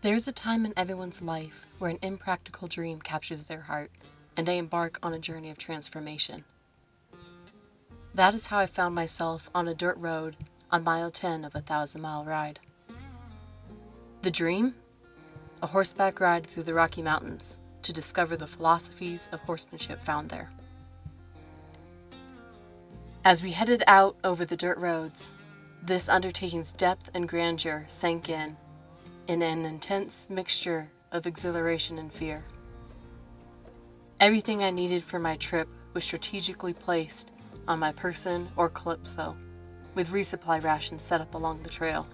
There's a time in everyone's life where an impractical dream captures their heart, and they embark on a journey of transformation. That is how I found myself on a dirt road on mile 10 of a 1,000-mile ride. The dream? A horseback ride through the Rocky Mountains to discover the philosophies of horsemanship found there. As we headed out over the dirt roads, this undertaking's depth and grandeur sank in an intense mixture of exhilaration and fear. Everything I needed for my trip was strategically placed on my person or Calypso, with resupply rations set up along the trail.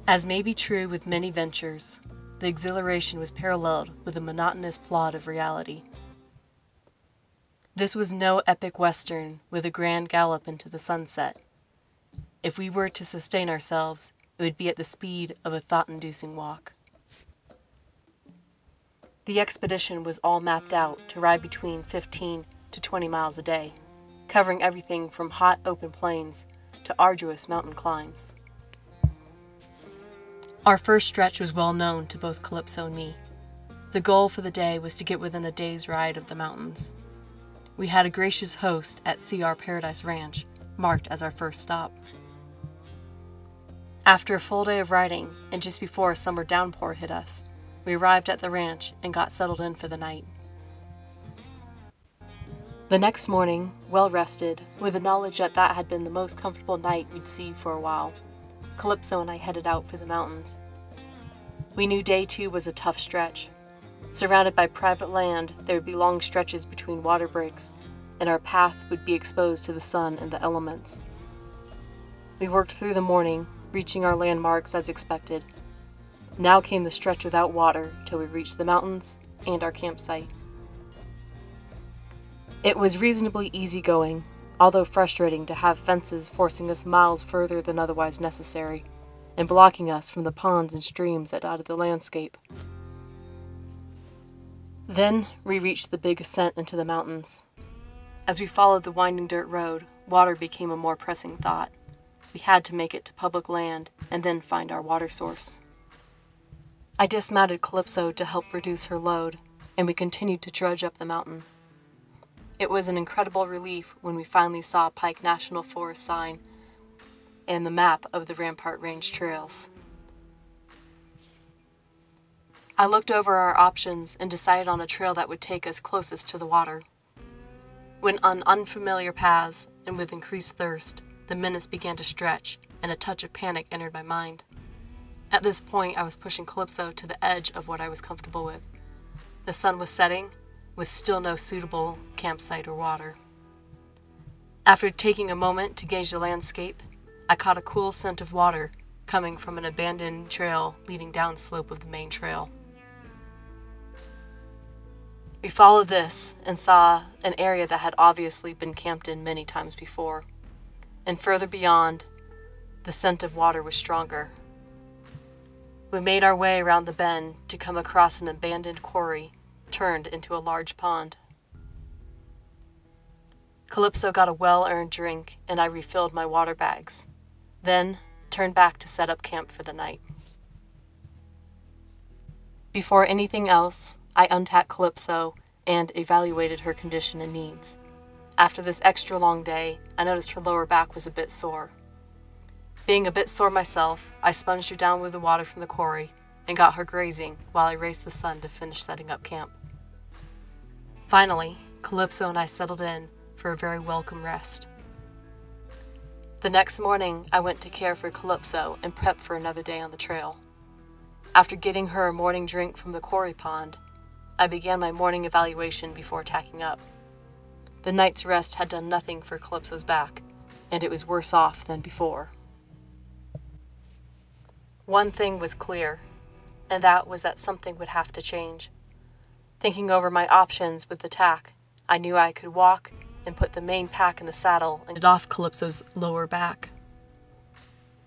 As may be true with many ventures, the exhilaration was paralleled with a monotonous plod of reality. This was no epic western with a grand gallop into the sunset. If we were to sustain ourselves, it would be at the speed of a thought-inducing walk. The expedition was all mapped out to ride between 15 to 20 miles a day, covering everything from hot open plains to arduous mountain climbs. Our first stretch was well known to both Calypso and me. The goal for the day was to get within a day's ride of the mountains. We had a gracious host at CR Paradise Ranch, marked as our first stop. After a full day of riding, and just before a summer downpour hit us, we arrived at the ranch and got settled in for the night. The next morning, well rested, with the knowledge that that had been the most comfortable night we'd see for a while, Calypso and I headed out for the mountains. We knew day 2 was a tough stretch. Surrounded by private land, there would be long stretches between water breaks, and our path would be exposed to the sun and the elements. We worked through the morning, reaching our landmarks as expected. Now came the stretch without water till we reached the mountains and our campsite. It was reasonably easy going, although frustrating to have fences forcing us miles further than otherwise necessary, and blocking us from the ponds and streams that dotted the landscape. Then we reached the big ascent into the mountains. As we followed the winding dirt road, water became a more pressing thought. We had to make it to public land and then find our water source. I dismounted Calypso to help reduce her load, and we continued to trudge up the mountain. It was an incredible relief when we finally saw Pike National Forest sign and the map of the Rampart Range trails. I looked over our options and decided on a trail that would take us closest to the water. When on unfamiliar paths and with increased thirst, the minutes began to stretch, and a touch of panic entered my mind. At this point, I was pushing Calypso to the edge of what I was comfortable with. The sun was setting, with still no suitable campsite or water. After taking a moment to gauge the landscape, I caught a cool scent of water coming from an abandoned trail leading downslope of the main trail. We followed this and saw an area that had obviously been camped in many times before. And further beyond, the scent of water was stronger. We made our way around the bend to come across an abandoned quarry turned into a large pond. Calypso got a well-earned drink, and I refilled my water bags, then turned back to set up camp for the night. Before anything else, I untacked Calypso and evaluated her condition and needs. After this extra long day, I noticed her lower back was a bit sore. Being a bit sore myself, I sponged her down with the water from the quarry and got her grazing while I raced the sun to finish setting up camp. Finally, Calypso and I settled in for a very welcome rest. The next morning, I went to care for Calypso and prep for another day on the trail. After getting her a morning drink from the quarry pond, I began my morning evaluation before tacking up. The night's rest had done nothing for Calypso's back, and it was worse off than before. One thing was clear, and that was that something would have to change. Thinking over my options with the tack, I knew I could walk and put the main pack in the saddle and get off Calypso's lower back.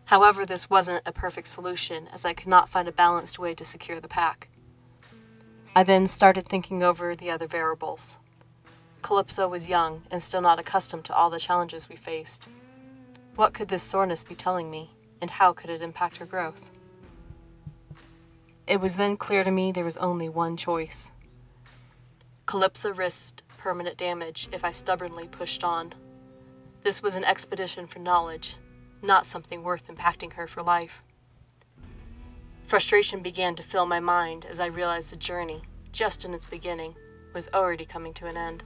However, this wasn't a perfect solution, as I could not find a balanced way to secure the pack. I then started thinking over the other variables. Calypso was young and still not accustomed to all the challenges we faced. What could this soreness be telling me, and how could it impact her growth? It was then clear to me there was only one choice. Calypso risked permanent damage if I stubbornly pushed on. This was an expedition for knowledge, not something worth impacting her for life. Frustration began to fill my mind as I realized the journey, just in its beginning, was already coming to an end.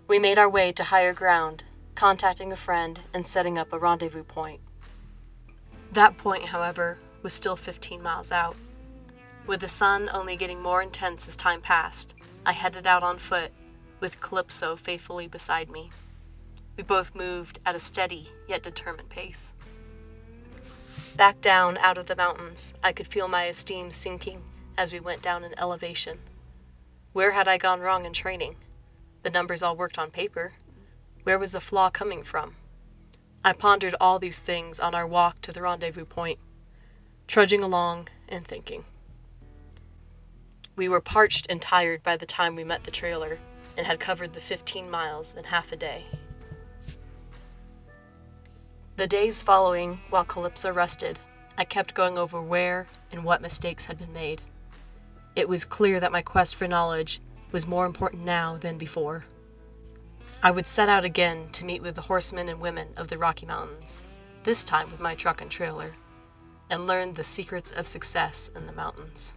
We made our way to higher ground, contacting a friend and setting up a rendezvous point. That point, however, was still 15 miles out. With the sun only getting more intense as time passed, I headed out on foot, with Calypso faithfully beside me. We both moved at a steady yet determined pace. Back down out of the mountains, I could feel my esteem sinking as we went down in elevation. Where had I gone wrong in training? The numbers all worked on paper. Where was the flaw coming from? I pondered all these things on our walk to the rendezvous point, trudging along and thinking. We were parched and tired by the time we met the trailer and had covered the 15 miles in half a day. The days following, while Calypso rested, I kept going over where and what mistakes had been made. It was clear that my quest for knowledge was more important now than before. I would set out again to meet with the horsemen and women of the Rocky Mountains, this time with my truck and trailer, and learn the secrets of success in the mountains.